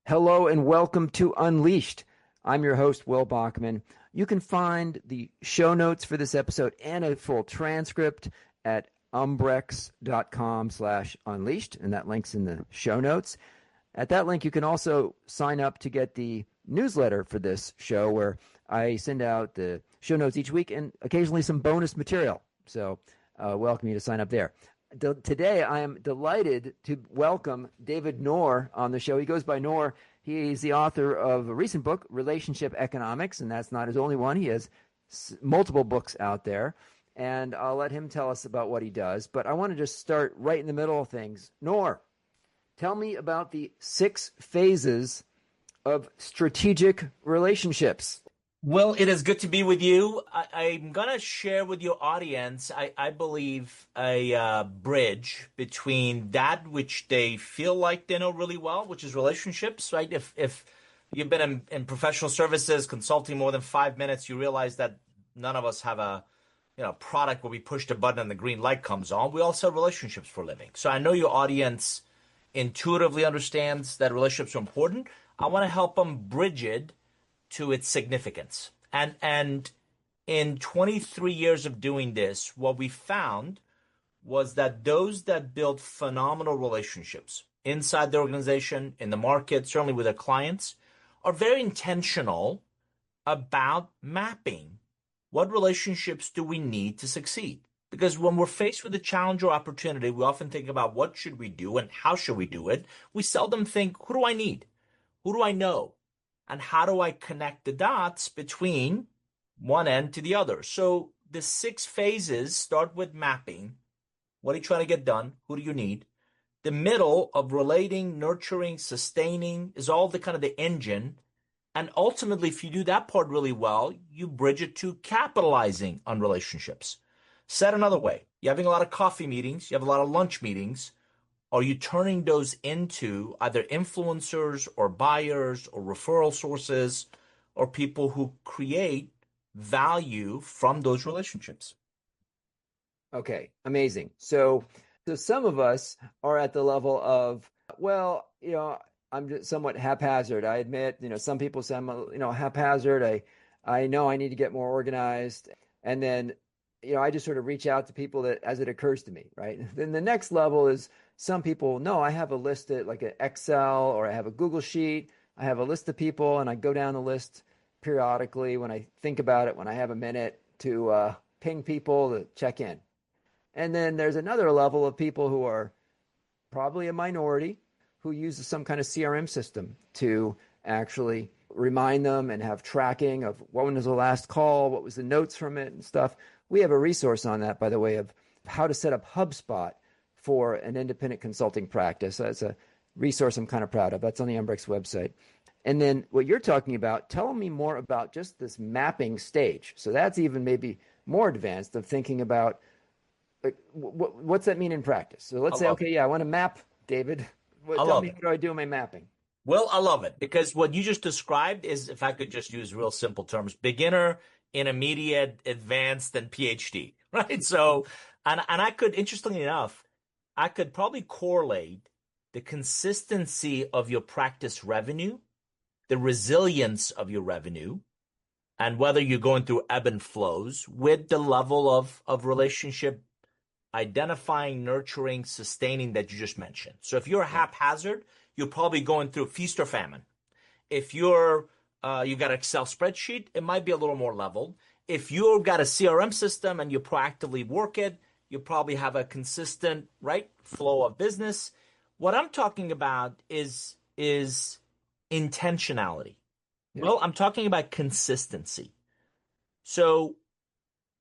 Hello and welcome to Unleashed. I'm your host, Will Bachman. You can find the show notes for this episode and a full transcript at umbrex.com/unleashed, and that link's in the show notes. At that link, you can also sign up to get the newsletter for this show where I send out the show notes each week and occasionally some bonus material. So welcome you to sign up there. Today, I am delighted to welcome David Nour on the show. He goes by Nour. He's the author of a recent book, Relationship Economics, and that's not his only one. He has multiple books out there, and I'll let him tell us about what he does. But I want to just start right in the middle of things. Nour, tell me about the 6 phases of strategic relationships. Well, it is good to be with you. I'm going to share with your audience, I believe, a bridge between that which they feel like they know really well, which is relationships, right? If you've been in professional services, consulting more than 5 minutes, you realize that none of us have a product where we push the button and the green light comes on. We all sell relationships for a living. So I know your audience intuitively understands that relationships are important. I want to help them bridge it to its significance. And in 23 years of doing this, what we found was that those that build phenomenal relationships inside the organization, in the market, certainly with their clients, are very intentional about mapping what relationships do we need to succeed. Because when we're faced with a challenge or opportunity, we often think about what should we do and how should we do it. We seldom think, who do I need? Who do I know? And how do I connect the dots between one end to the other? So the 6 phases start with mapping. What are you trying to get done? Who do you need? The middle of relating, nurturing, sustaining is all the kind of the engine. And ultimately, if you do that part really well, you bridge it to capitalizing on relationships. Said another way, you're having a lot of coffee meetings, you have a lot of lunch meetings. Are you turning those into either influencers or buyers or referral sources or people who create value from those relationships? Okay, amazing. So some of us are at the level of, well, I'm just somewhat haphazard. I admit, some people say I'm, haphazard. I know I need to get more organized. And then, I just sort of reach out to people that as it occurs to me, right? Then the next level is some people, no, I have a list like an Excel or I have a Google sheet. I have a list of people and I go down the list periodically when I think about it, when I have a minute to ping people to check in. And then there's another level of people who are probably a minority who uses some kind of CRM system to actually remind them and have tracking of what was the last call, what was the notes from it and stuff. We have a resource on that, by the way, of how to set up HubSpot for an independent consulting practice. That's a resource I'm kind of proud of. That's on the Umbrex website. And then what you're talking about, tell me more about just this mapping stage. So that's even maybe more advanced of thinking about what's that mean in practice? So let's say, okay, I want to map, David. Tell me, what do I do in my mapping? Well, I love it because what you just described is, if I could just use real simple terms, beginner, intermediate, advanced, and PhD, right? So, and I could, interestingly enough, I could probably correlate the consistency of your practice revenue, the resilience of your revenue, and whether you're going through ebb and flows with the level of relationship identifying, nurturing, sustaining that you just mentioned. So if you're haphazard, you're probably going through feast or famine. If you've got an Excel spreadsheet, it might be a little more leveled. If you've got a CRM system and you proactively work it, you probably have a consistent, right, flow of business. What I'm talking about is intentionality. Yeah. Well, I'm talking about consistency. So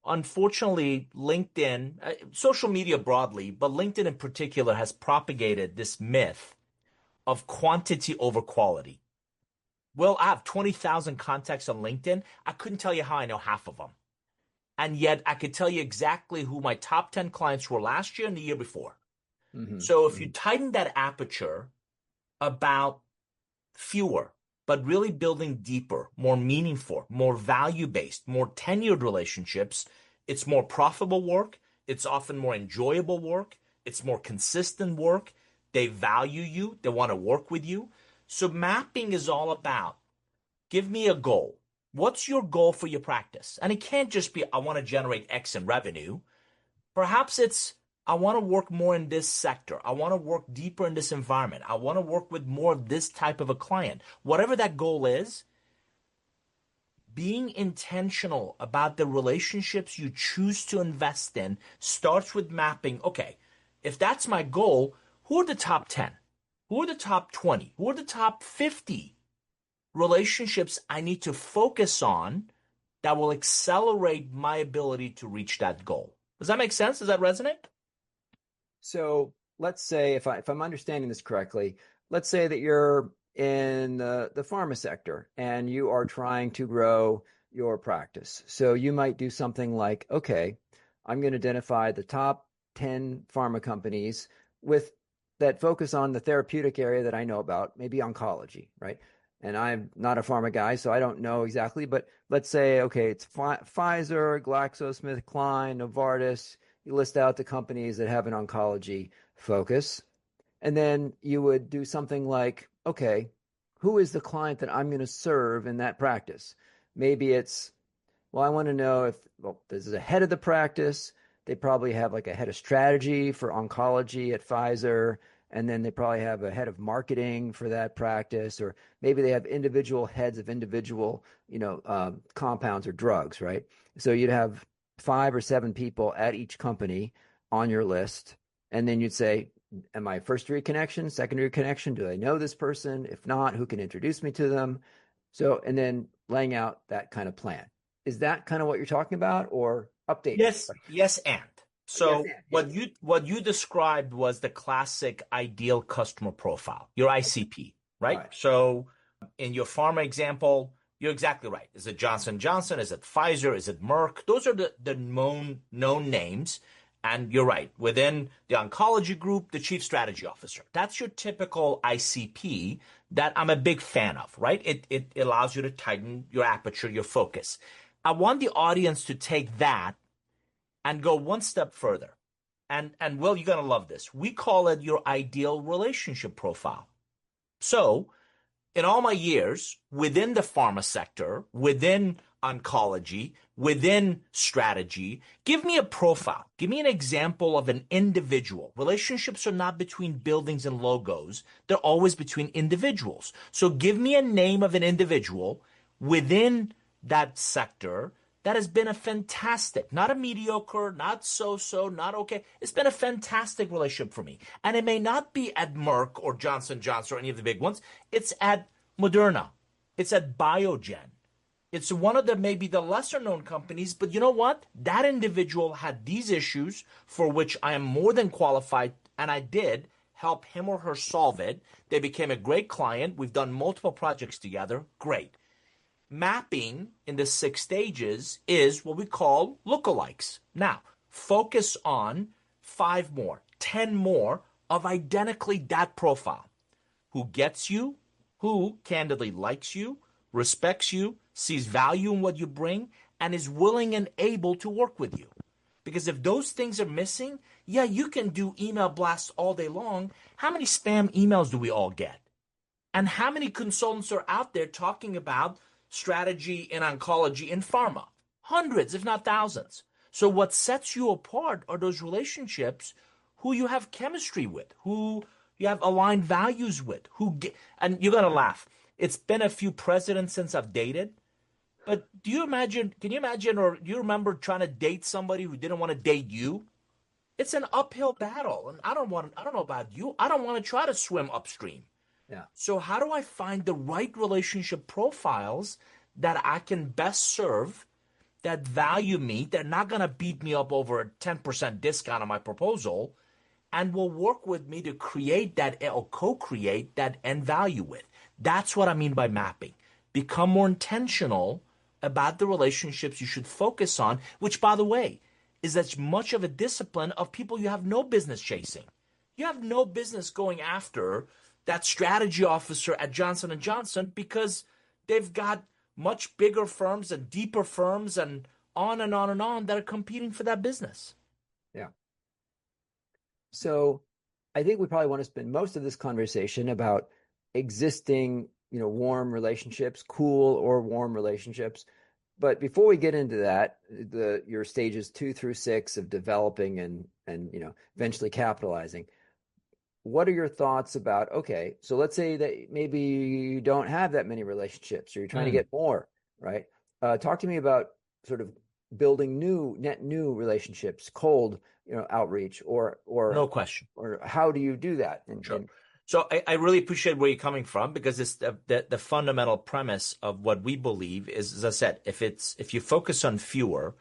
unfortunately, LinkedIn, social media broadly, but LinkedIn in particular has propagated this myth of quantity over quality. Well, I have 20,000 contacts on LinkedIn. I couldn't tell you how I know half of them. And yet I could tell you exactly who my top 10 clients were last year and the year before. Mm-hmm. So if you tighten that aperture about fewer, but really building deeper, more meaningful, more value-based, more tenured relationships, it's more profitable work. It's often more enjoyable work. It's more consistent work. They value you. They want to work with you. So mapping is all about give me a goal. What's your goal for your practice? And it can't just be, I want to generate X in revenue. Perhaps it's, I want to work more in this sector. I want to work deeper in this environment. I want to work with more of this type of a client. Whatever that goal is, being intentional about the relationships you choose to invest in starts with mapping. Okay, if that's my goal, who are the top 10? Who are the top 20? Who are the top 50 relationships I need to focus on that will accelerate my ability to reach that goal? Does that make sense? Does that resonate? So let's say if I'm understanding this correctly, let's say that you're in the pharma sector and you are trying to grow your practice. So you might do something like, okay, I'm going to identify the top 10 pharma companies with that focus on the therapeutic area that I know about, maybe oncology, right? And I'm not a pharma guy, so I don't know exactly, but let's say, okay, it's Pfizer, GlaxoSmithKline, Novartis. You list out the companies that have an oncology focus. And then you would do something like, okay, who is the client that I'm going to serve in that practice? Maybe it's, well, I want to know if, well, this is a head of the practice. They probably have like a head of strategy for oncology at Pfizer. And then they probably have a head of marketing for that practice, or maybe they have individual heads of individual, compounds or drugs, right? So you'd have 5 or 7 people at each company on your list. And then you'd say, am I first-degree connection, secondary connection? Do I know this person? If not, who can introduce me to them? So, and then laying out that kind of plan. Is that kind of what you're talking about, or update me? Yes, yes, and. Yes, So and what yes. you described was the classic ideal customer profile, your ICP, All right? right. So in your pharma example, you're exactly right. Is it Johnson Johnson? Is it Pfizer? Is it Merck? Those are the known names. And you're right. Within the oncology group, the chief strategy officer. That's your typical ICP that I'm a big fan of, right? It allows you to tighten your aperture, your focus. I want the audience to take that and go one step further. And Will, you're gonna love this. We call it your ideal relationship profile. So in all my years within the pharma sector, within oncology, within strategy, give me a profile. Give me an example of an individual. Relationships are not between buildings and logos, they're always between individuals. So give me a name of an individual within that sector that has been a fantastic, not a mediocre, not so, not okay. It's been a fantastic relationship for me. And it may not be at Merck or Johnson Johnson or any of the big ones. It's at Moderna. It's at Biogen. It's one of the maybe the lesser known companies, but you know what? That individual had these issues for which I am more than qualified, and I did help him or her solve it. They became a great client. We've done multiple projects together. Great. Mapping in the 6 stages is what we call lookalikes. Now, focus on 5 more, 10 more of identically that profile. Who gets you, who candidly likes you, respects you, sees value in what you bring, and is willing and able to work with you. Because if those things are missing, yeah, you can do email blasts all day long. How many spam emails do we all get? And how many consultants are out there talking about strategy in oncology in pharma? Hundreds, if not thousands. So what sets you apart are those relationships who you have chemistry with, who you have aligned values with, and you're going to laugh. It's been a few presidents since I've dated, but can you imagine, or do you remember trying to date somebody who didn't want to date you? It's an uphill battle. And I don't know about you. I don't want to try to swim upstream. Yeah. So how do I find the right relationship profiles that I can best serve, that value me, they're not going to beat me up over a 10% discount on my proposal, and will work with me to create that or co-create that end value with. That's what I mean by mapping. Become more intentional about the relationships you should focus on, which, by the way, is as much of a discipline of people you have no business chasing. You have no business going after that strategy officer at Johnson & Johnson because they've got much bigger firms and deeper firms and on and on and on that are competing for that business. Yeah. So I think we probably want to spend most of this conversation about existing, warm relationships, cool or warm relationships. But before we get into that, your stages 2 through 6 of developing and eventually capitalizing, what are your thoughts about, okay, so let's say that maybe you don't have that many relationships or you're trying to Mm, get more, right? Talk to me about sort of building net new relationships, cold, outreach, no question. or how do you do that? Sure. So I really appreciate where you're coming from because it's the fundamental premise of what we believe is, as I said, if you focus on fewer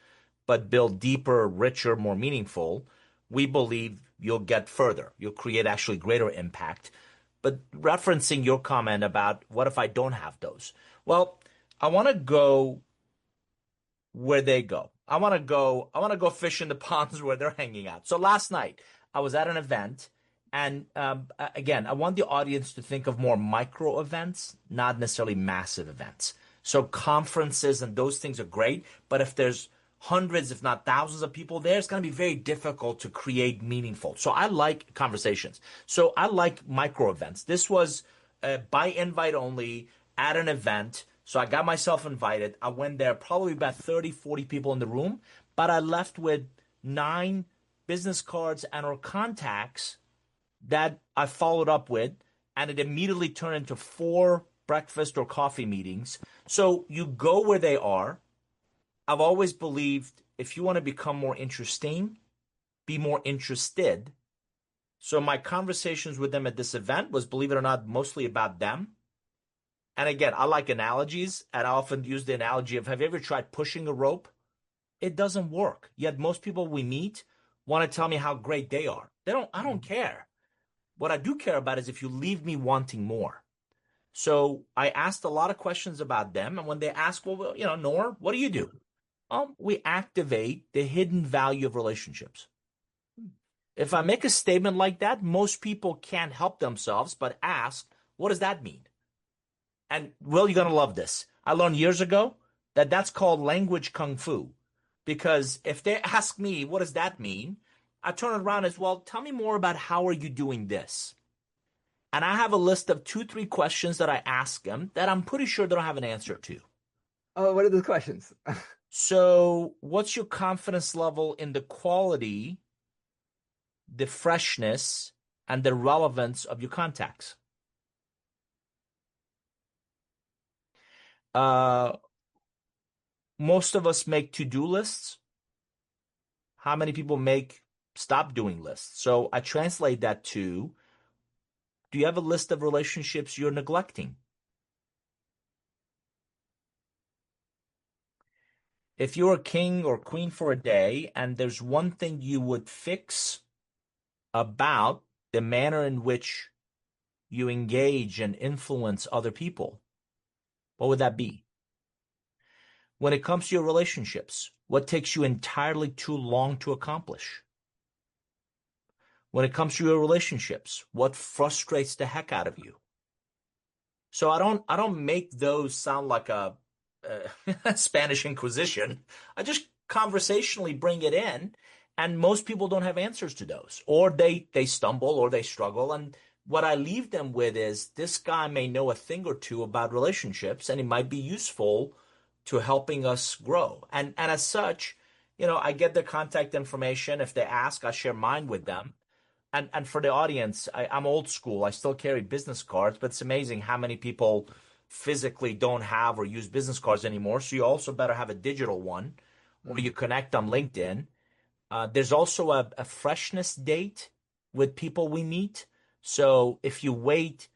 but build deeper, richer, more meaningful, we believe you'll get further. You'll create actually greater impact. But referencing your comment about what if I don't have those? Well, I want to go where they go. I want to go fish in the ponds where they're hanging out. So last night I was at an event and again, I want the audience to think of more micro events, not necessarily massive events. So conferences and those things are great, but if there's hundreds, if not thousands of people there, it's going to be very difficult to create meaningful. So I like conversations. So I like micro events. This was by invite only at an event. So I got myself invited. I went there, probably about 30, 40 people in the room, but I left with 9 business cards and or contacts that I followed up with, and it immediately turned into 4 breakfast or coffee meetings. So you go where they are. I've always believed if you want to become more interesting, be more interested. So my conversations with them at this event was, believe it or not, mostly about them. And again, I like analogies, and I often use the analogy of, have you ever tried pushing a rope? It doesn't work. Yet most people we meet want to tell me how great they are. I don't care. What I do care about is if you leave me wanting more. So I asked a lot of questions about them. And when they ask, well, Nour, what do you do? We activate the hidden value of relationships. If I make a statement like that, most people can't help themselves but ask, what does that mean? And Will, you're going to love this. I learned years ago that that's called language kung fu. Because if they ask me, what does that mean? I turn it around as, well, tell me more about how are you doing this? And I have a list of 2, 3 questions that I ask them that I'm pretty sure they don't have an answer to. Oh, what are the questions? So, what's your confidence level in the quality, the freshness, and the relevance of your contacts? Uh, Most of us make to-do lists. How many people make stop doing lists? So I translate that to, do you have a list of relationships you're neglecting? If you're a king or queen for a day and there's one thing you would fix about the manner in which you engage and influence other people, what would that be? When it comes to your relationships, what takes you entirely too long to accomplish? When it comes to your relationships, what frustrates the heck out of you? So I don't make those sound like a Spanish Inquisition. I just conversationally bring it in, and most people don't have answers to those, or they stumble or they struggle. And what I leave them with is, this guy may know a thing or two about relationships, and it might be useful to helping us grow. And as such, I get their contact information. If they ask, I share mine with them. And for the audience, I'm old school. I still carry business cards, but it's amazing how many people physically don't have or use business cards anymore. So you also better have a digital one, or you connect on LinkedIn. There's also a freshness date with people we meet. So if you wait,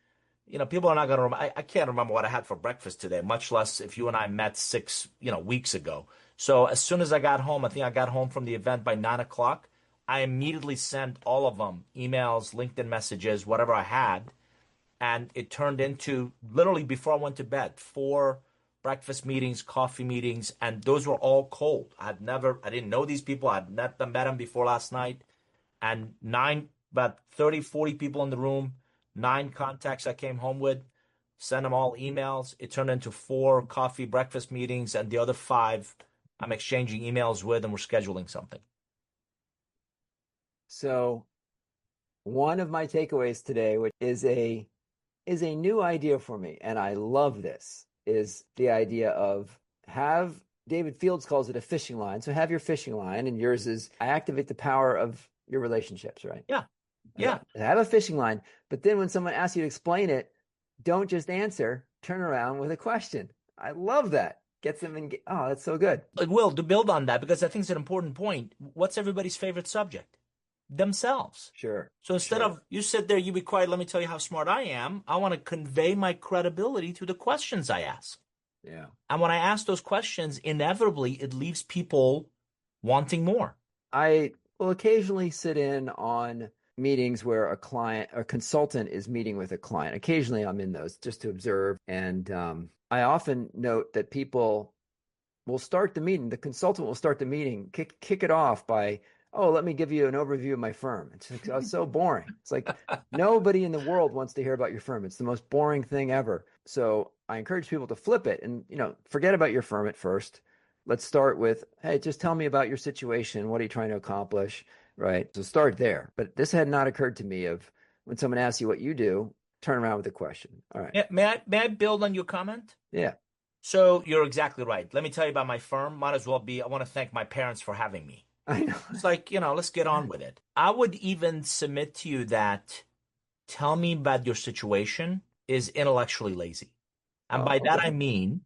people are not going to remember. I can't remember what I had for breakfast today, much less if you and I met 6, weeks ago. So as soon as I got home, I think I got home from the event by 9 o'clock. I immediately sent all of them emails, LinkedIn messages, whatever I had. And it turned into, literally before I went to bed, 4 breakfast meetings, coffee meetings, and those were all cold. I didn't know these people. I'd met them before last night. And about 30, 40 people in the room, 9 contacts I came home with, sent them all emails. It turned into 4 coffee breakfast meetings, and the other 5 I'm exchanging emails with, and we're scheduling something. So one of my takeaways today, which is a is a new idea for me, and I love this, is the idea of have David Fields calls it a fishing line. So have your fishing line, and yours is I activate the power of your relationships, right? Yeah. Okay. Yeah. Have a fishing line, but then when someone asks you to explain it, don't just answer, turn around with a question. I love that. Gets them in. Oh, that's so good. Will, to build on that, because I think it's an important point, what's everybody's favorite subject? Themselves. Sure, So instead sure. of you sit there, you be quiet, let me tell you how smart I am, I want to convey my credibility to the questions I ask. Yeah. And when I ask those questions, inevitably it leaves people wanting more. I will occasionally sit in on meetings where a client or consultant is meeting with a client. Occasionally I'm in those just to observe. And I often note that people will start the meeting, the consultant will start the meeting, kick it off by, oh, let me give you an overview of my firm. It's like, oh, it's so boring. It's like nobody in the world wants to hear about your firm. It's the most boring thing ever. So I encourage people to flip it and, forget about your firm at first. Let's start with, hey, just tell me about your situation. What are you trying to accomplish? Right. So start there. But this had not occurred to me of when someone asks you what you do, turn around with a question. All right. Yeah, may I build on your comment? Yeah. So you're exactly right. Let me tell you about my firm. Might as well be, I want to thank my parents for having me. I know. It's like, let's get on with it. I would even submit to you that tell me about your situation is intellectually lazy. And Oh, by that I okay. mean,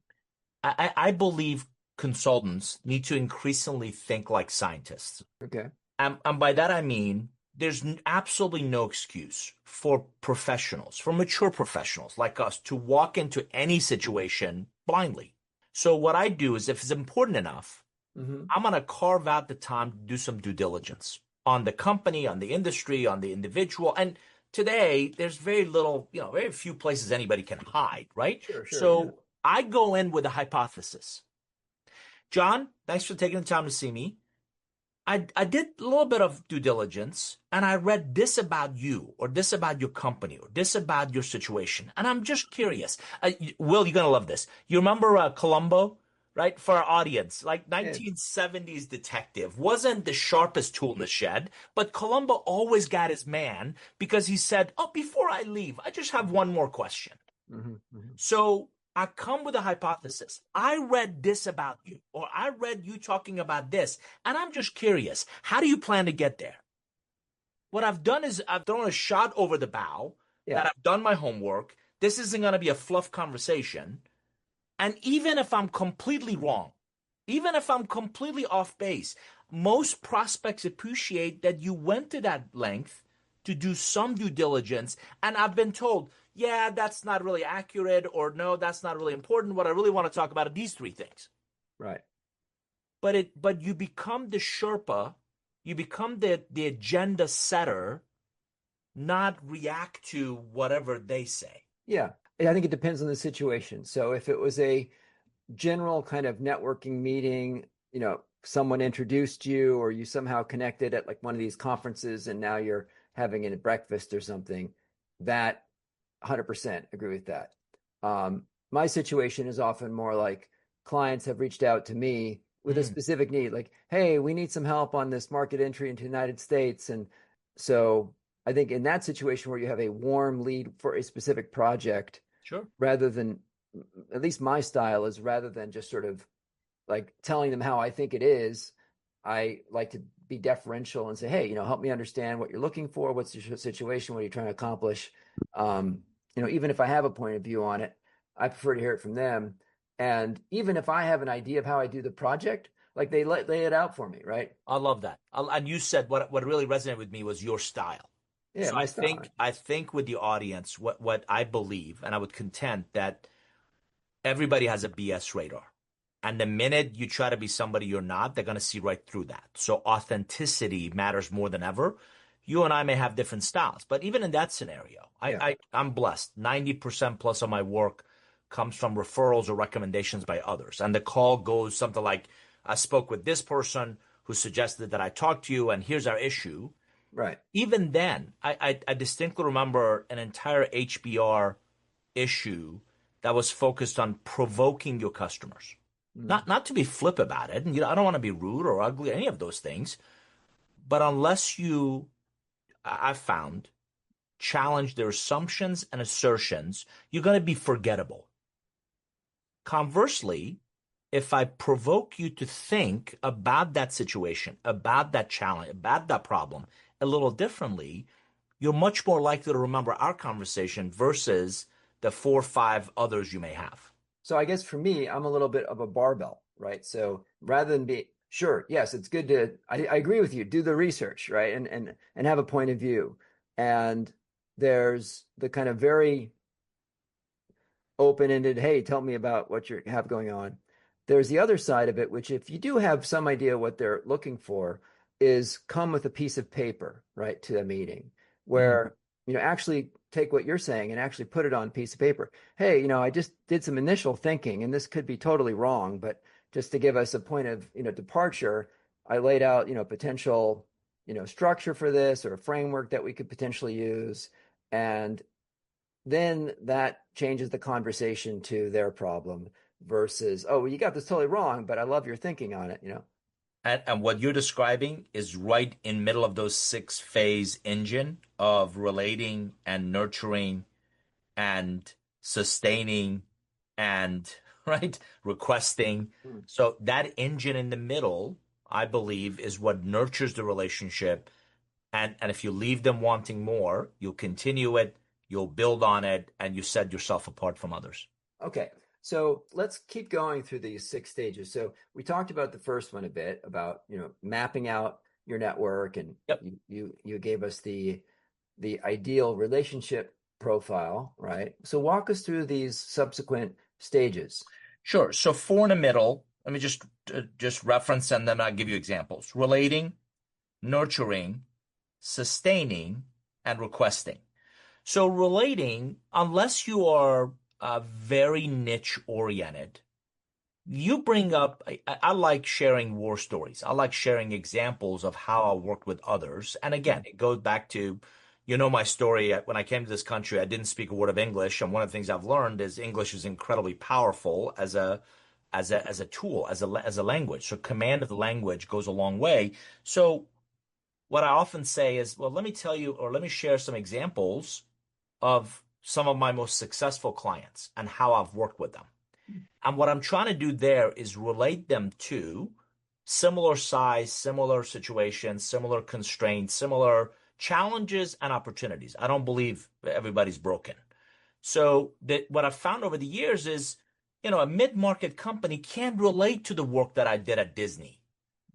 I believe consultants need to increasingly think like scientists. Okay. And by that I mean, there's absolutely no excuse for professionals, for mature professionals like us, to walk into any situation blindly. So what I do is, if it's important enough, Hmm. I'm going to carve out the time to do some due diligence on the company, on the industry, on the individual. And today, there's very little, very few places anybody can hide, right? Sure, sure. Yeah. So I go in with a hypothesis. John, thanks for taking the time to see me. I did a little bit of due diligence and I read this about you or this about your company or this about your situation. And I'm just curious. Will, you're going to love this. You remember Columbo, right? For our audience, like Yeah. 1970s detective wasn't the sharpest tool in the shed, but Columbo always got his man because he said, oh, before I leave, I just have one more question. Hmm. Hmm. So I come with a hypothesis. I read this about you, or I read you talking about this, and I'm just curious. How do you plan to get there? What I've done is I've thrown a shot over the bow that Yeah. I've done my homework. This isn't going to be a fluff conversation. And even if I'm completely wrong, even if I'm completely off base, most prospects appreciate that you went to that length to do some due diligence. And I've been told, yeah, that's not really accurate, or no, that's not really important. What I really want to talk about are these three things. Right. But you become the Sherpa, you become the agenda setter, not react to whatever they say. Yeah. I think it depends on the situation. So if it was a general kind of networking meeting, someone introduced you or you somehow connected at like one of these conferences and now you're having a breakfast or something, that 100% agree with that. My situation is often more like clients have reached out to me with a Mm, specific need, like, hey, we need some help on this market entry into the United States. And so I think in that situation where you have a warm lead for a specific project, sure. rather than, at least my style is rather than just sort of like telling them how I think it is, I like to be deferential and say, hey, help me understand what you're looking for. What's your situation? What are you trying to accomplish? Even if I have a point of view on it, I prefer to hear it from them. And even if I have an idea of how I do the project, like they lay it out for me, right? I love that. And you said what really resonated with me was your style. Yeah, So my style. I think with the audience, what I believe, and I would contend that everybody has a BS radar. And the minute you try to be somebody you're not, they're going to see right through that. So authenticity matters more than ever. You and I may have different styles, but even in that scenario, Yeah, I'm blessed. 90% plus of my work comes from referrals or recommendations by others. And the call goes something like, I spoke with this person who suggested that I talk to you, and here's our issue. right. Even then, I distinctly remember an entire HBR issue that was focused on provoking your customers. Mm. Not to be flip about it, and I don't want to be rude or ugly, any of those things. But unless I've found challenge their assumptions and assertions, you're going to be forgettable. Conversely, if I provoke you to think about that situation, about that challenge, about that problem a little differently, you're much more likely to remember our conversation versus the 4 or 5 others you may have. So I guess for me, I'm a little bit of a barbell, right? So rather than be sure, yes, it's good to I agree with you, do the research, right? And have a point of view. And there's the kind of very open-ended, hey, tell me about what you have going on. There's the other side of it, which if you do have some idea what they're looking for, is come with a piece of paper, right, to a meeting where, actually take what you're saying and actually put it on a piece of paper. Hey, I just did some initial thinking and this could be totally wrong, but just to give us a point of, departure, I laid out, potential, structure for this or a framework that we could potentially use. And then that changes the conversation to their problem versus, oh, well, you got this totally wrong, but I love your thinking on it. And what you're describing is right in middle of those 6 phase engine of relating and nurturing and sustaining and right requesting. Hmm. So that engine in the middle, I believe, is what nurtures the relationship. And if you leave them wanting more, you'll continue it, you'll build on it, and you set yourself apart from others. Okay, so let's keep going through these 6 stages. So we talked about the first one a bit about, mapping out your network, and Yep. you gave us the ideal relationship profile, right? So walk us through these subsequent stages. Sure. So 4 in the middle, let me just reference and then I'll give you examples. Relating, nurturing, sustaining, and requesting. So relating, unless you are very niche oriented, you bring up, I like sharing war stories. I like sharing examples of how I worked with others. And again, it goes back to, my story. When I came to this country, I didn't speak a word of English. And one of the things I've learned is English is incredibly powerful as a tool, as a language. So command of the language goes a long way. So what I often say is, well, let me tell you, or let me share some examples of some of my most successful clients and how I've worked with them. And what I'm trying to do there is relate them to similar size, similar situations, similar constraints, similar challenges and opportunities. I don't believe everybody's broken. So what I've found over the years is, a mid-market company can't relate to the work that I did at Disney.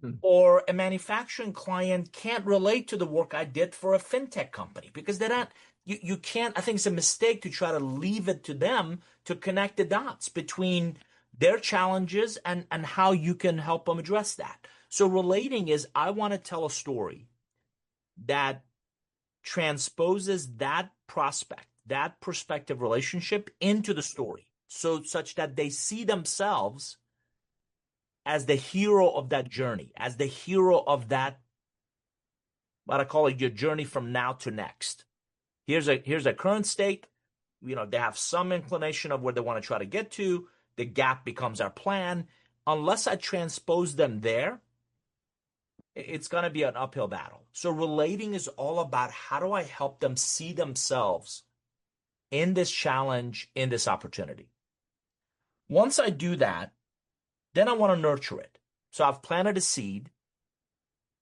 Hmm. Or a manufacturing client can't relate to the work I did for a fintech company because they're not, you can't, I think it's a mistake to try to leave it to them to connect the dots between their challenges and how you can help them address that. So relating is I want to tell a story that transposes that prospect, that prospective relationship into the story. So such that they see themselves as the hero of that journey, as the hero of that, what I call it, your journey from now to next. Here's a current state. They have some inclination of where they want to try to get to. The gap becomes our plan. Unless I transpose them there, it's going to be an uphill battle. So relating is all about how do I help them see themselves in this challenge, in this opportunity. Once I do that, then I want to nurture it. So I've planted a seed.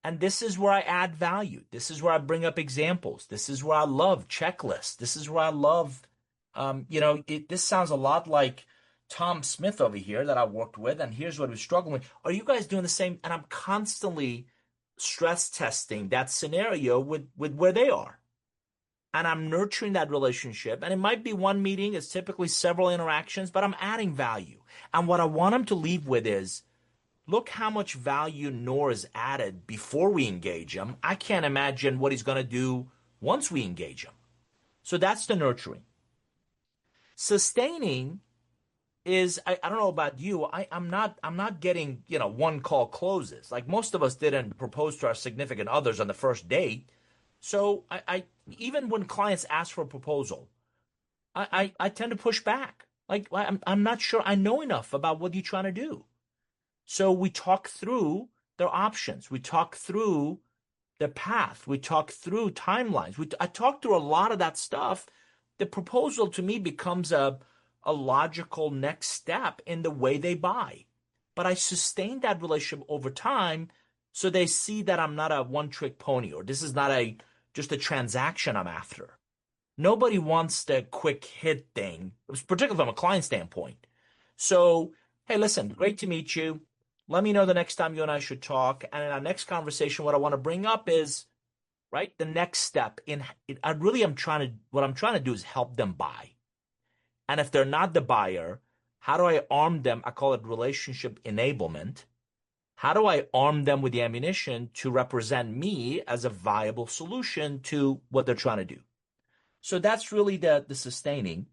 And this is where I add value. This is where I bring up examples. This is where I love checklists. This is where I love, this sounds a lot like Tom Smith over here that I worked with. And here's what we're struggling with. Are you guys doing the same? And I'm constantly stress testing that scenario with where they are. And I'm nurturing that relationship. And it might be one meeting. It's typically several interactions, but I'm adding value. And what I want them to leave with is, look how much value Nour has added before we engage him. I can't imagine what he's going to do once we engage him. So that's the nurturing. Sustaining is, I don't know about you, I'm not getting, one call closes. Like most of us didn't propose to our significant others on the first date. So I even when clients ask for a proposal, I tend to push back. Like I'm not sure I know enough about what you're trying to do. So we talk through their options. We talk through the path. We talk through timelines. I talk through a lot of that stuff. The proposal to me becomes a logical next step in the way they buy. But I sustain that relationship over time so they see that I'm not a one-trick pony, or this is not a just a transaction I'm after. Nobody wants the quick hit thing, particularly from a client standpoint. So, hey, listen, great to meet you. Let me know the next time you and I should talk. And in our next conversation, what I want to bring up is, right, the next step in I really am trying to what I'm trying to do is help them buy. And if they're not the buyer, how do I arm them? I call it relationship enablement. How do I arm them with the ammunition to represent me as a viable solution to what they're trying to do? So that's really the sustaining.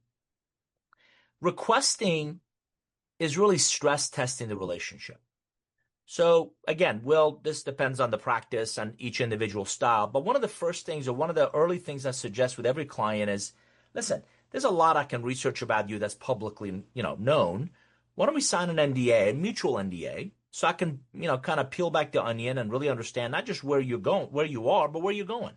Requesting is really stress testing the relationship. So again, this depends on the practice and each individual style. But one of the first things, or one of the early things I suggest with every client is, listen, there's a lot I can research about you that's publicly, known. Why don't we sign an NDA, a mutual NDA, so I can, kind of peel back the onion and really understand not just where you're going, where you are, but where you're going.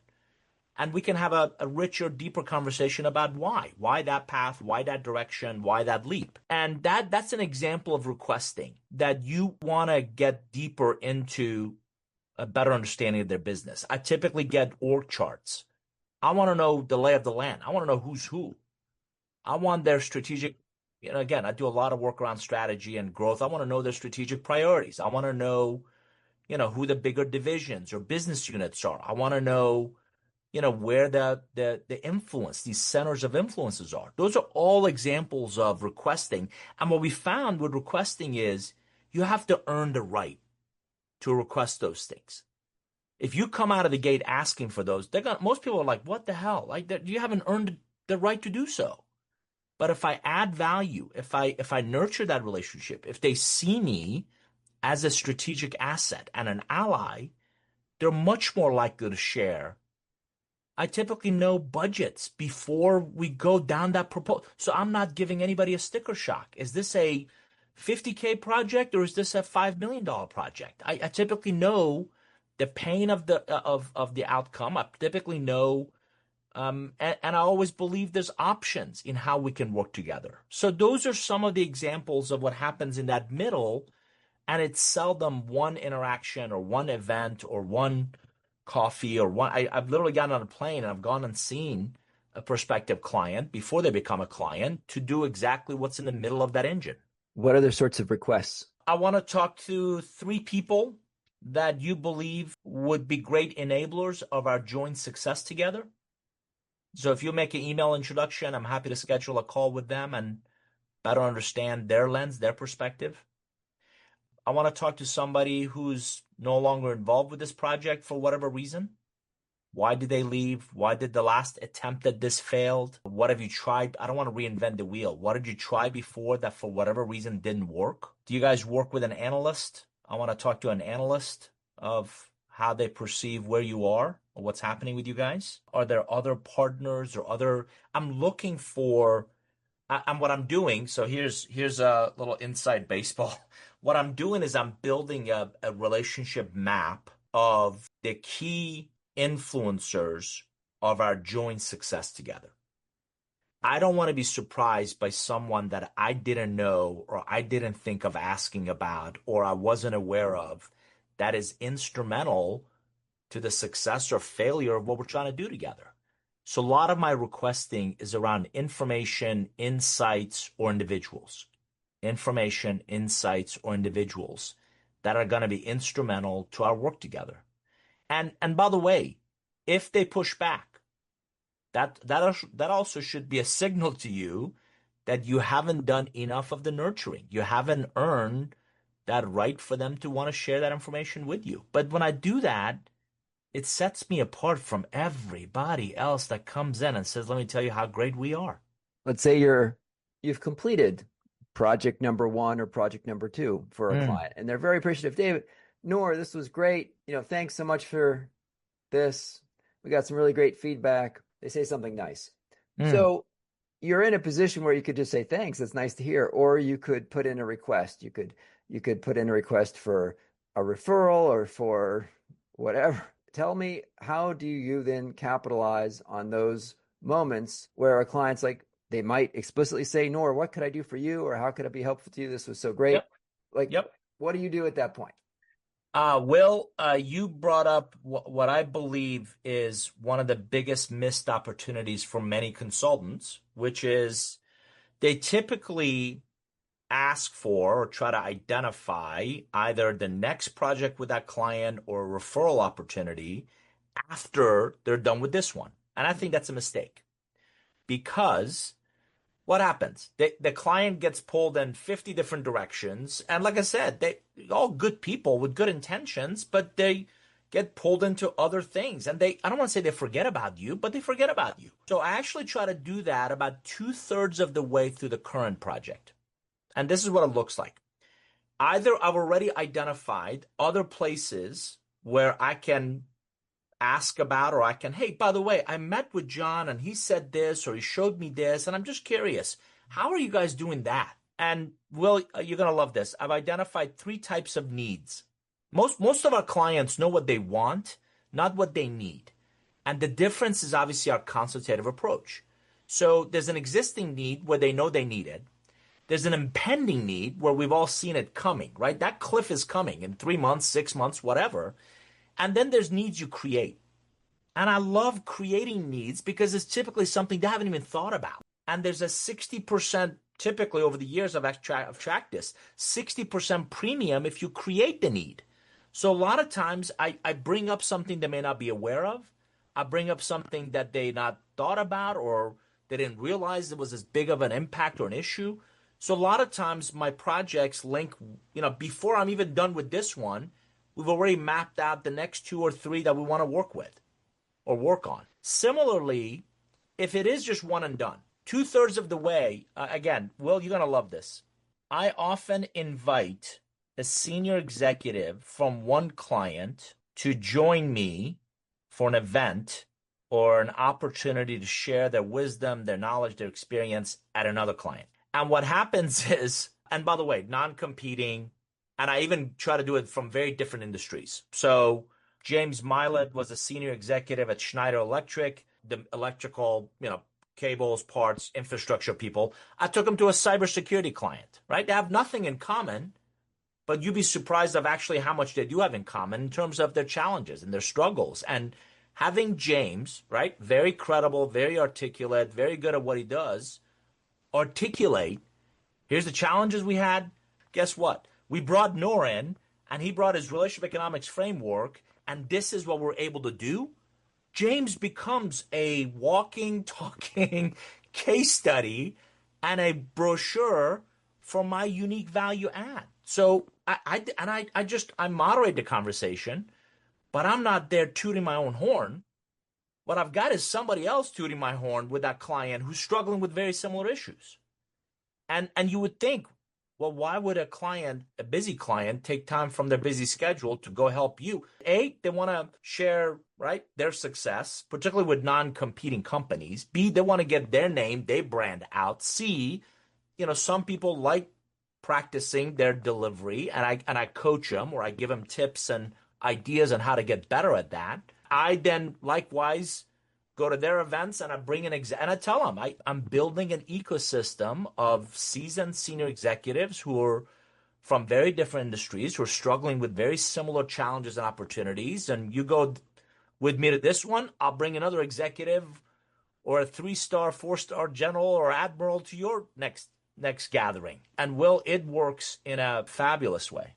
And we can have a richer, deeper conversation about why that path, why that direction, why that leap. And that's an example of requesting that you want to get deeper into a better understanding of their business. I typically get org charts. I want to know the lay of the land. I want to know who's who. I want their strategic, again, I do a lot of work around strategy and growth. I want to know their strategic priorities. I want to know, who the bigger divisions or business units are. I want to know where the influence, these centers of influences are. Those are all examples of requesting. And what we found with requesting is you have to earn the right to request those things. If you come out of the gate asking for those, most people are like, what the hell? Like, you haven't earned the right to do so. But if I add value, if I nurture that relationship, if they see me as a strategic asset and an ally, they're much more likely to share. I typically know budgets before we go down that proposal. So I'm not giving anybody a sticker shock. Is this a 50K project or is this a $5 million project? I typically know the pain of the outcome. I typically know, and I always believe there's options in how we can work together. So those are some of the examples of what happens in that middle. And it's seldom one interaction or one event or one coffee or one. I've literally gotten on a plane and I've gone and seen a prospective client before they become a client to do exactly what's in the middle of that engine. What other sorts of requests? I want to talk to 3 people that you believe would be great enablers of our joint success together. So if you make an email introduction, I'm happy to schedule a call with them and better understand their lens, their perspective. I want to talk to somebody who's no longer involved with this project for whatever reason. Why did they leave? Why did the last attempt at this failed? What have you tried? I don't want to reinvent the wheel. What did you try before that for whatever reason didn't work? Do you guys work with an analyst? I want to talk to an analyst of how they perceive where you are or what's happening with you guys. Are there other partners or other? I'm looking for, and what I'm doing. So here's a little inside baseball. What I'm doing is I'm building a relationship map of the key influencers of our joint success together. I don't want to be surprised by someone that I didn't know or I didn't think of asking about or I wasn't aware of that is instrumental to the success or failure of what we're trying to do together. So a lot of my requesting is around information, insights, or individuals. Information, insights, or individuals that are going to be instrumental to our work together. And by the way, if they push back, that also should be a signal to you that you haven't done enough of the nurturing. You haven't earned that right for them to want to share that information with you. But when I do that, it sets me apart from everybody else that comes in and says, let me tell you how great we are. Let's say you've completed project number 1 or project number 2 for a client, and they're very appreciative. David, Nour, this was great. Thanks so much for this. We got some really great feedback. They say something nice. So you're in a position where you could just say, thanks, that's nice to hear. Or you could put in a request. You could put in a request for a referral or for whatever. tell me, how do you then capitalize on those moments where a client's like, they might explicitly say, Nour, what could I do for you? Or how could I be helpful to you? This was so great. Yep. Like, Yep. what do you do at that point? Will, you brought up what I believe is one of the biggest missed opportunities for many consultants, which is they typically ask for or try to identify either the next project with that client or a referral opportunity after they're done with this one. And I think that's a mistake because what happens? The client gets pulled in 50 different directions. And like I said, they all good people with good intentions, but they get pulled into other things. And I don't want to say they forget about you, but they forget about you. So I actually try to do that about 2/3 of the way through the current project. And this is what it looks like. Either I've already identified other places where I can ask about, or I can, hey, by the way, I met with John and he said this, or he showed me this, and I'm just curious, how are you guys doing that? And Will, you're going to love this. I've identified three types of needs. Most of our clients know what they want, not what they need. And the difference is obviously our consultative approach. So there's an existing need where they know they need it. There's an impending need where we've all seen it coming, right? That cliff is coming in 3 months, 6 months, whatever. And then there's needs you create. And I love creating needs because it's typically something they haven't even thought about. And there's a 60%, typically over the years I've tracked this, 60% premium if you create the need. So a lot of times I bring up something they may not be aware of. I bring up something that they not thought about or they didn't realize it was as big of an impact or an issue. So a lot of times my projects link, before I'm even done with this one, we've already mapped out the next two or three that we want to work with or work on. Similarly, if it is just one and done, 2/3 of the way, again, Will, you're going to love this. I often invite a senior executive from one client to join me for an event or an opportunity to share their wisdom, their knowledge, their experience at another client. And what happens is, and by the way, non-competing, and I even try to do it from very different industries. So James Milet was a senior executive at Schneider Electric, the electrical, cables, parts, infrastructure people. I took him to a cybersecurity client, right? They have nothing in common, but you'd be surprised of actually how much they do have in common in terms of their challenges and their struggles. And having James, right, very credible, very articulate, very good at what he does, articulate, here's the challenges we had. Guess what? We brought Nour in, and he brought his relationship economics framework, and this is what we're able to do. James becomes a walking, talking case study and a brochure for my unique value add. So I moderate the conversation, but I'm not there tooting my own horn. What I've got is somebody else tooting my horn with that client who's struggling with very similar issues. And you would think, well, why would a busy client, take time from their busy schedule to go help you? A, they want to share, right, their success, particularly with non-competing companies. B, they want to get their name, their brand out. C, some people like practicing their delivery, and I coach them or I give them tips and ideas on how to get better at that. I then likewise go to their events and I bring and I tell them I'm building an ecosystem of seasoned senior executives who are from very different industries, who are struggling with very similar challenges and opportunities. And you go with me to this one, I'll bring another executive or a 3-star, 4-star general or admiral to your next gathering. And it works in a fabulous way.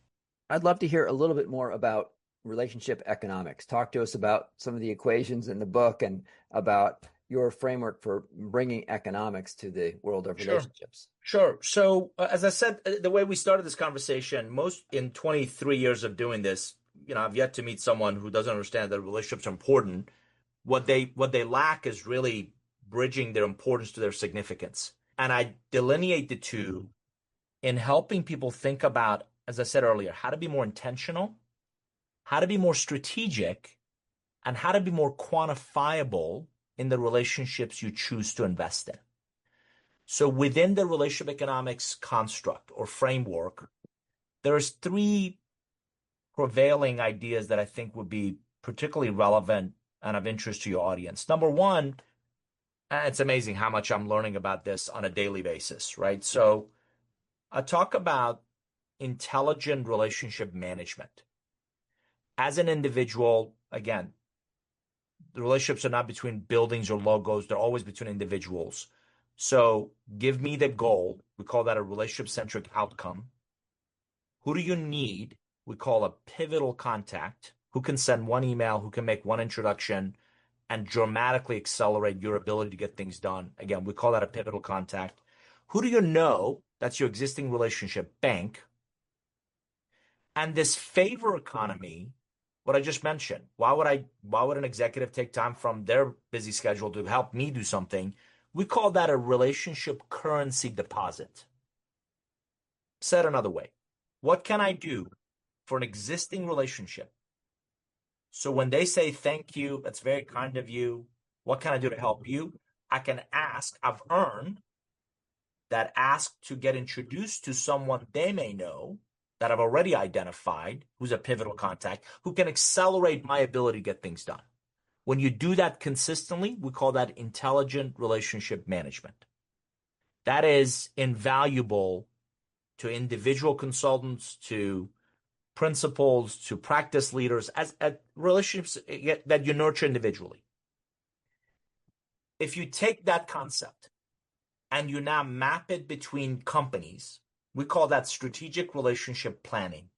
I'd love to hear a little bit more about relationship economics. Talk to us about some of the equations in the book and about your framework for bringing economics to the world of relationships. Sure. So, as I said, the way we started this conversation, most in 23 years of doing this, I've yet to meet someone who doesn't understand that relationships are important. What they lack is really bridging their importance to their significance. And I delineate the two in helping people think about, as I said earlier, how to be more intentional, how to be more strategic, and how to be more quantifiable in the relationships you choose to invest in. So within the relationship economics construct or framework, there's three prevailing ideas that I think would be particularly relevant and of interest to your audience. Number one, it's amazing how much I'm learning about this on a daily basis, right? So I talk about intelligent relationship management. As an individual, again, the relationships are not between buildings or logos, they're always between individuals. So give me the goal. We call that a relationship centric outcome. Who do you need? We call a pivotal contact. Who can send one email, who can make one introduction, and dramatically accelerate your ability to get things done. Again, we call that a pivotal contact. Who do you know? That's your existing relationship bank. And this favor economy, what I just mentioned, why would an executive take time from their busy schedule to help me do something? We call that a relationship currency deposit. Said another way, what can I do for an existing relationship? So when they say thank you, that's very kind of you, what can I do to help you? I can ask, I've earned that ask to get introduced to someone they may know that I've already identified, who's a pivotal contact, who can accelerate my ability to get things done. When you do that consistently, we call that intelligent relationship management. That is invaluable to individual consultants, to principals, to practice leaders, as relationships that you nurture individually. If you take that concept and you now map it between companies, we call that strategic relationship planning.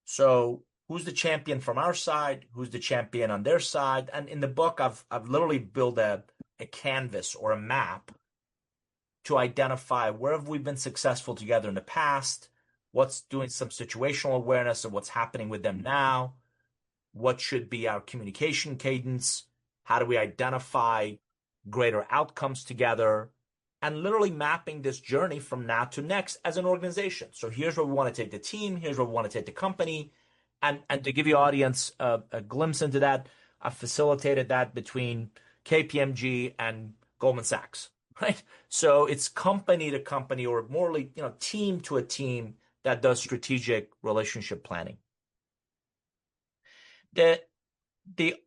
So who's the champion from our side? Who's the champion on their side? And in the book, I've literally built a canvas or a map to identify where have we been successful together in the past, what's doing some situational awareness of what's happening with them now, what should be our communication cadence, how do we identify greater outcomes together, and literally mapping this journey from now to next as an organization. So here's where we want to take the team, here's where we want to take the company. And to give your audience a glimpse into that, I've facilitated that between KPMG and Goldman Sachs, right? So it's company to company, or more like, team to a team that does strategic relationship planning. The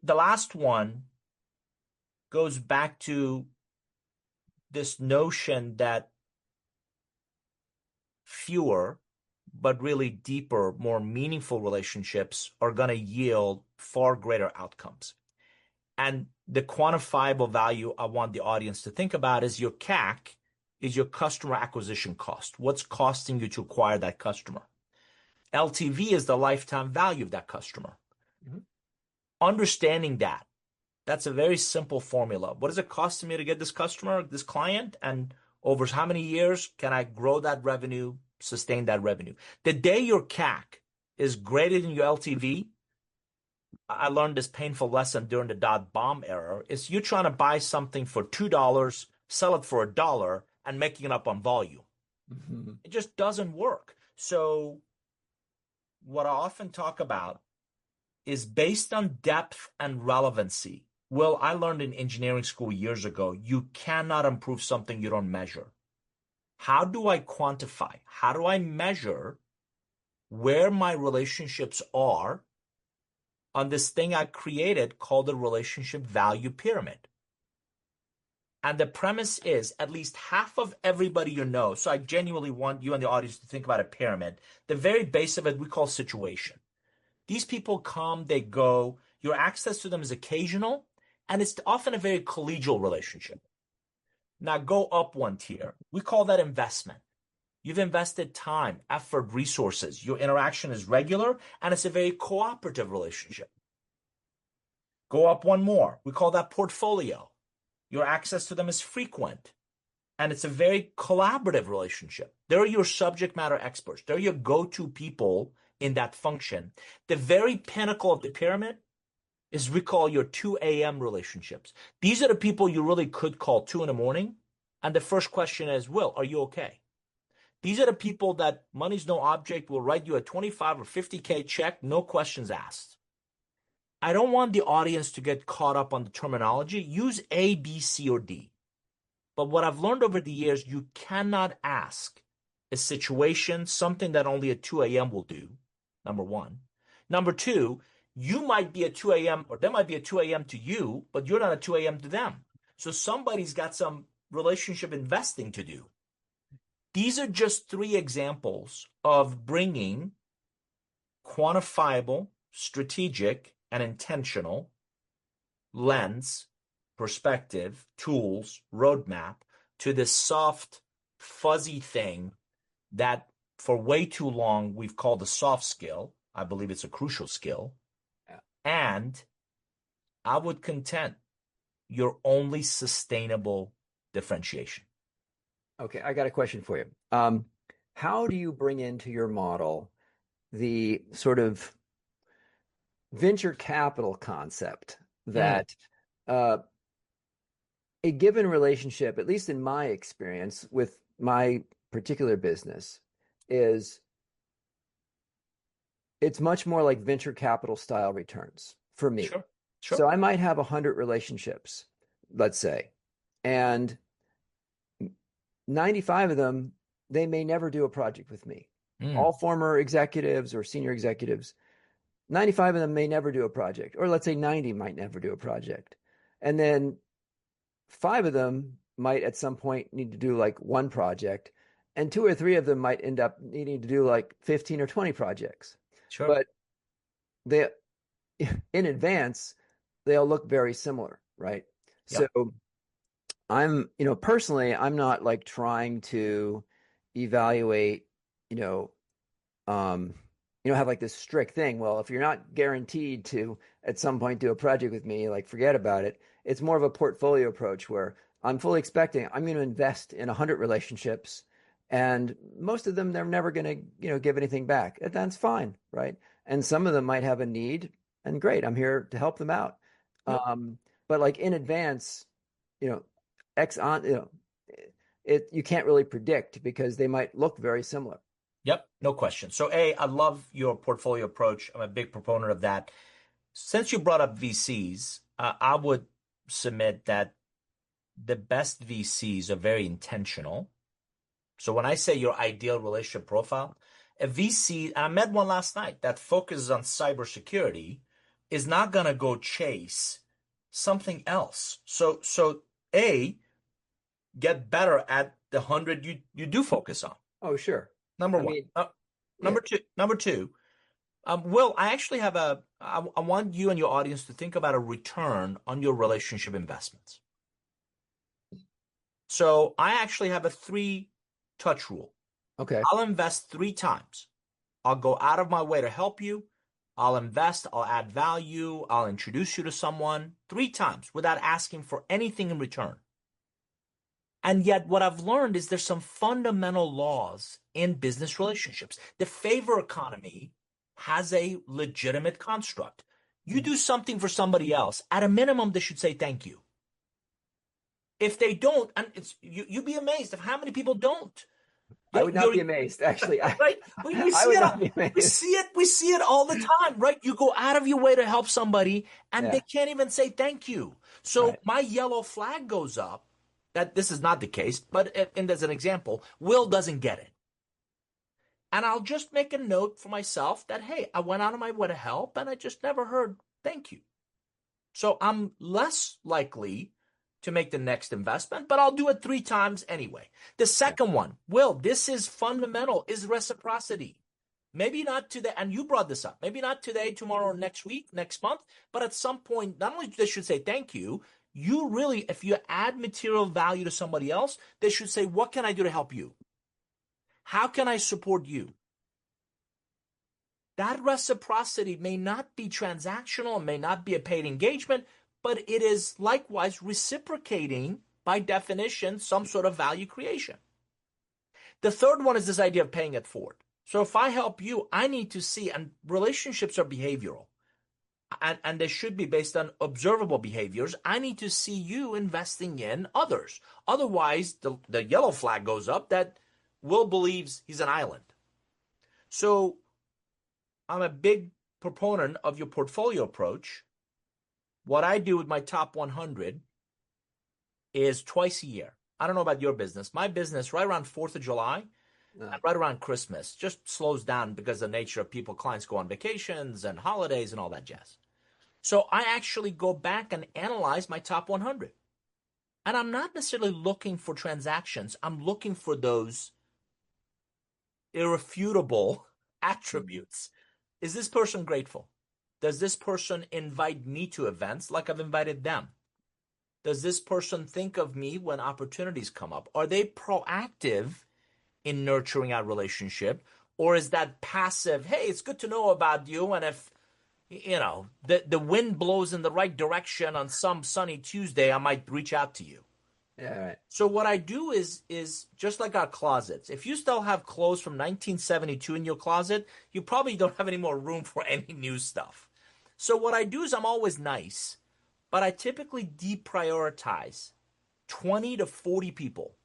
last one goes back to this notion that fewer but really deeper, more meaningful relationships are going to yield far greater outcomes. And the quantifiable value I want the audience to think about is your CAC, is your customer acquisition cost. What's costing you to acquire that customer? LTV is the lifetime value of that customer. Mm-hmm. Understanding that, that's a very simple formula. What does it cost me to get this customer, this client? And over how many years can I grow that revenue, sustain that revenue? The day your CAC is greater than your LTV, I learned this painful lesson during the dot-bomb era, is you're trying to buy something for $2, sell it for $1, and making it up on volume. Mm-hmm. It just doesn't work. So what I often talk about is based on depth and relevancy. Well, I learned in engineering school years ago, you cannot improve something you don't measure. How do I quantify? How do I measure where my relationships are on this thing I created called the relationship value pyramid? And the premise is at least half of everybody you know. So I genuinely want you and the audience to think about a pyramid. The very base of it we call situation. These people come, they go. Your access to them is occasional, and it's often a very collegial relationship. Now go up one tier. We call that investment. You've invested time, effort, resources. Your interaction is regular, and it's a very cooperative relationship. Go up one more. We call that portfolio. Your access to them is frequent, and it's a very collaborative relationship. They're your subject matter experts. They're your go-to people in that function. The very pinnacle of the pyramid is we call your 2 a.m. relationships. These are the people you really could call 2 in the morning. And the first question is, Will, are you okay? These are the people that money's no object, will write you a 25 or 50K check, no questions asked. I don't want the audience to get caught up on the terminology. Use A, B, C, or D. But what I've learned over the years, you cannot ask a situation, something that only a 2 a.m. will do, number one. Number two, You might be at 2 a.m. or they might be at 2 a.m. to you, but you're not at 2 a.m. to them. So somebody's got some relationship investing to do. These are just three examples of bringing quantifiable, strategic, and intentional lens, perspective, tools, roadmap to this soft, fuzzy thing that for way too long we've called a soft skill. I believe it's a crucial skill. Yeah. And I would contend your only sustainable differentiation. Okay, I got a question for you. How do you bring into your model the sort of venture capital concept Mm, that uh, a given relationship, at least in my experience with my particular business, is it's much more like venture capital style returns for me. sure, So sure. I might have 100 relationships, let's say, and 95 of them, they may never do a project with me. Mm, All former executives or senior executives, 95 of them may never do a project, or let's say 90 might never do a project. And then five of them might at some point need to do like one project, and two or three of them might end up needing to do like 15 or 20 projects. sure. But they, in advance, they'll look very similar, right? So Yep. personally, I'm not like trying to evaluate, you know, um, have like this strict thing. Well, if you're not guaranteed to at some point do a project with me, like forget about it. It's more of a portfolio approach where I'm fully expecting I'm going to invest in 100 relationships, and most of them they're never going to, give anything back. And that's fine, right? And some of them might have a need, and great, I'm here to help them out. Yep. Um, but like in advance, you know, ex on, it you can't really predict because they might look very similar. Yep. No question. So, A, I love your portfolio approach. I'm a big proponent of that. Since you brought up VCs, I would submit that the best VCs are very intentional. So when I say your ideal relationship profile, a VC, I met one last night that focuses on cybersecurity, is not going to go chase something else. So A, get better at the 100 you do focus on. Oh, sure. Number I one. mean, yeah. Number two, Will, I actually I want you and your audience to think about a return on your relationship investments. So I actually have a three touch rule. Okay. I'll invest three times. I'll go out of my way to help you. I'll invest, I'll add value, I'll introduce you to someone three times without asking for anything in return. And yet, what I've learned is there's some fundamental laws in business relationships. The favor economy has a legitimate construct. You do something for somebody else, at a minimum, they should say thank you. If they don't, and you'd be amazed of how many people don't. I You're, would not you're be amazed, actually. right. We I see would it. not be amazed. We see it all the time, right? You go out of your way to help somebody, and they Yeah, can't even say thank you. So right. my yellow flag goes up. That this is not the case, but and as an example, Will doesn't get it, and I'll just make a note for myself that hey, I went out of my way to help, and I just never heard thank you. So I'm less likely to make the next investment, but I'll do it three times anyway. The Yeah. second one, Will, this is fundamental, is reciprocity. Maybe not today, and you brought this up, maybe not today, tomorrow, or next week, next month, but at some point, not only they should say thank you, you really, if you add material value to somebody else, they should say, what can I do to help you? How can I support you? That reciprocity may not be transactional, may not be a paid engagement, but it is likewise reciprocating, by definition, some sort of value creation. The third one is this idea of paying it forward. So if I help you, I need to see, and relationships are behavioral, and they should be based on observable behaviors. I need to see you investing in others. Otherwise, the yellow flag goes up that Will believes he's an island. So I'm a big proponent of your portfolio approach. What I do with my top 100 is twice a year. I don't know about your business. My business, right around 4th of July, Uh, And right around Christmas, just slows down because of the nature of people, clients go on vacations and holidays and all that jazz. So I actually go back and analyze my top 100. And I'm not necessarily looking for transactions. I'm looking for those irrefutable attributes. Is this person grateful? Does this person invite me to events like I've invited them? Does this person think of me when opportunities come up? Are they proactive in nurturing our relationship? Or is that passive, hey, it's good to know about you. And if, the wind blows in the right direction on some sunny Tuesday, I might reach out to you. yeah, right. So what I do is just like our closets. If you still have clothes from 1972 in your closet, you probably don't have any more room for any new stuff. So what I do is I'm always nice, but I typically deprioritize 20 to 40 people.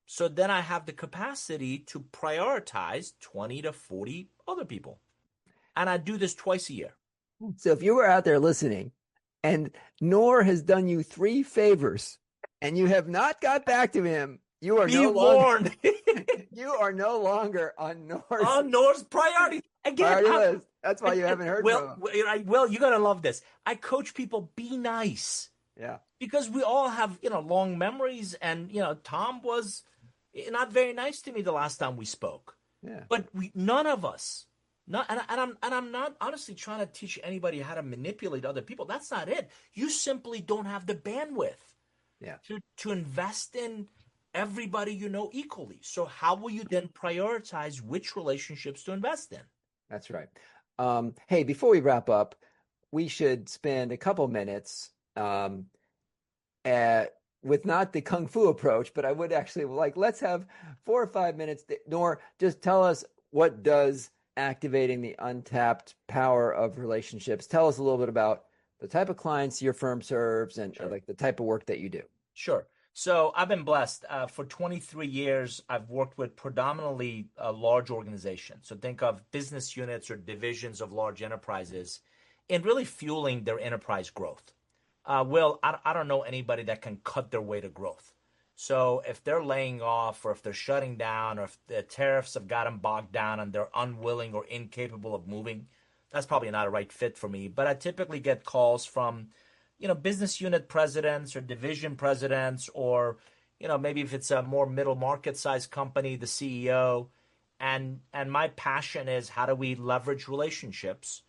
So then I have the capacity to prioritize 20 to 40 other people. And I do this twice a year. So if you were out there listening and Nour has done you three favors and you have not got back to him, you are Be no longer warned. you are no longer on Nour's On Nour's priority. Again, priority list. That's why you again, haven't heard Will, from him. Will, you're gonna love this. I coach people be nice Yeah. because we all have long memories, and Tom was not very nice to me the last time we spoke. Yeah. But none of us, not, and I'm not honestly trying to teach anybody how to manipulate other people. That's not it. You simply don't have the bandwidth Yeah. to invest in everybody you know equally. So how will you then prioritize which relationships to invest in? That's right. Hey, before we wrap up, we should spend a couple minutes at, with not the kung fu approach, but I would actually like, let's have 4 or 5 minutes. Nor just tell us, what does activating the untapped power of relationships? Tell us a little bit about the type of clients your firm serves and Sure. like the type of work that you do. Sure. So I've been blessed. For 23 years, I've worked with predominantly large organizations. So think of business units or divisions of large enterprises in really fueling their enterprise growth. Will, I don't know anybody that can cut their way to growth. So if they're laying off or if they're shutting down or if the tariffs have got them bogged down and they're unwilling or incapable of moving, that's probably not a right fit for me. But I typically get calls from business unit presidents or division presidents, or, maybe if it's a more middle market size company, the CEO. And my passion is, how do we leverage relationships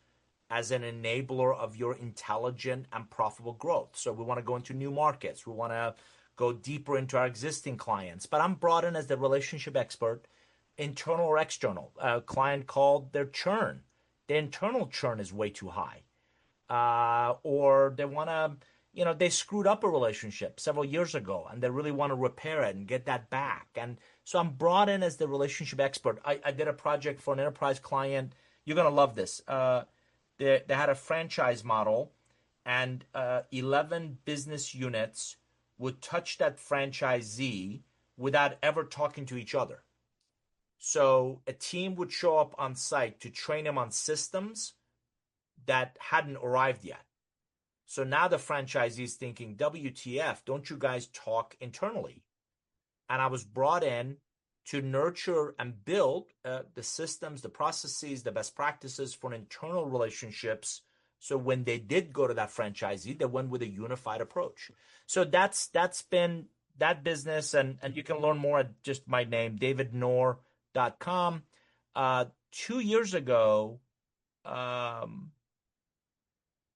as an enabler of your intelligent and profitable growth? So we want to go into new markets. We want to go deeper into our existing clients. But I'm brought in as the relationship expert, internal or external. A client called their churn. The internal churn is way too high, or they want to, they screwed up a relationship several years ago and they really want to repair it and get that back. And so I'm brought in as the relationship expert. I did a project for an enterprise client. You're going to love this. They had a franchise model, and 11 business units would touch that franchisee without ever talking to each other. So a team would show up on site to train them on systems that hadn't arrived yet. So now the franchisee is thinking, WTF, don't you guys talk internally? And I was brought in to nurture and build the systems, the processes, the best practices for internal relationships. So when they did go to that franchisee, they went with a unified approach. So that's been that business. And you can learn more at just my name, davidnour.com. 2 years ago, and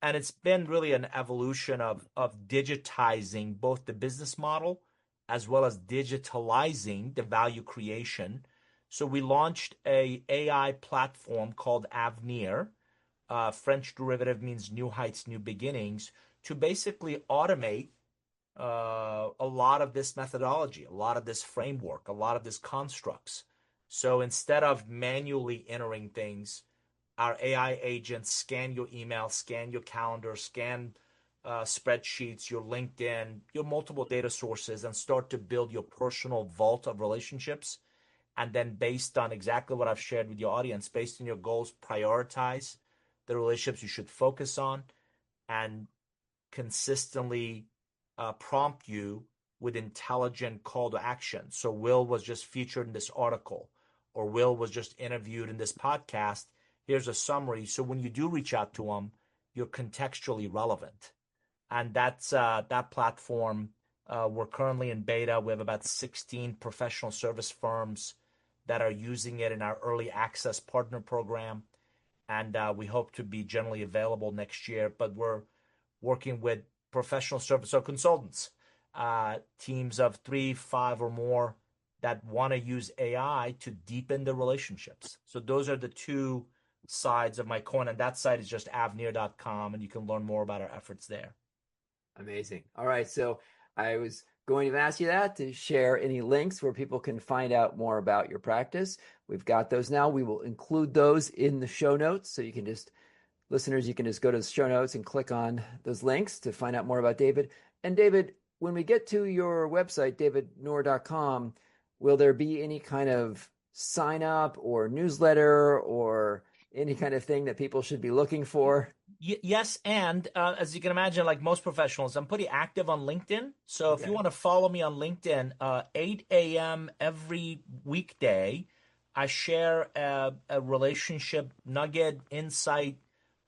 it's been really an evolution of digitizing both the business model as well as digitalizing the value creation. So we launched a AI platform called Avenir. French derivative means new heights, new beginnings, to basically automate a lot of this methodology, a lot of this framework, a lot of this constructs. So instead of manually entering things, our AI agents scan your email, scan your calendar, scan spreadsheets, your LinkedIn, your multiple data sources, and start to build your personal vault of relationships. And then, based on exactly what I've shared with your audience, based on your goals, prioritize the relationships you should focus on, and consistently prompt you with intelligent call to action. So Will was just featured in this article, or Will was just interviewed in this podcast. Here's a summary. So when you do reach out to them, you're contextually relevant. And that's that platform. We're currently in beta. We have about 16 professional service firms that are using it in our early access partner program. And we hope to be generally available next year. But we're working with professional service or consultants, teams of 3, 5, or more that want to use AI to deepen the relationships. So those are the two sides of my coin. And that site is just avneer.com, and you can learn more about our efforts there. Amazing. All right. So I was going to ask you that to share any links where people can find out more about your practice. We've got those now. We will include those in the show notes. So you can just, listeners, you can just go to the show notes and click on those links to find out more about David. And David, when we get to your website, davidnour.com, will there be any kind of sign up or newsletter or any kind of thing that people should be looking for? Yes, and as you can imagine, like most professionals, I'm pretty active on LinkedIn. So if you Okay. want to follow me on LinkedIn, 8 a.m. every weekday, I share a relationship nugget insight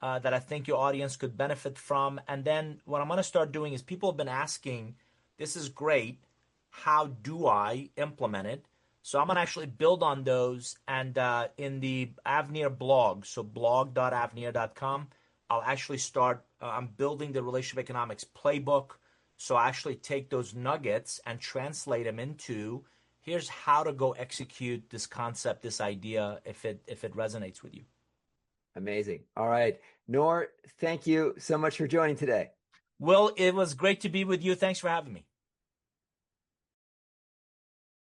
that I think your audience could benefit from. And then what I'm going to start doing is people have been asking, this is great. How do I implement it? So I'm going to actually build on those. And in the Avneer blog, so blog.avneer.com, I'll actually start, I'm building the relationship economics playbook. So I actually take those nuggets and translate them into here's how to go execute this concept, this idea, if it resonates with you. Amazing. All right. Nour, thank you so much for joining today. Will, it was great to be with you. Thanks for having me.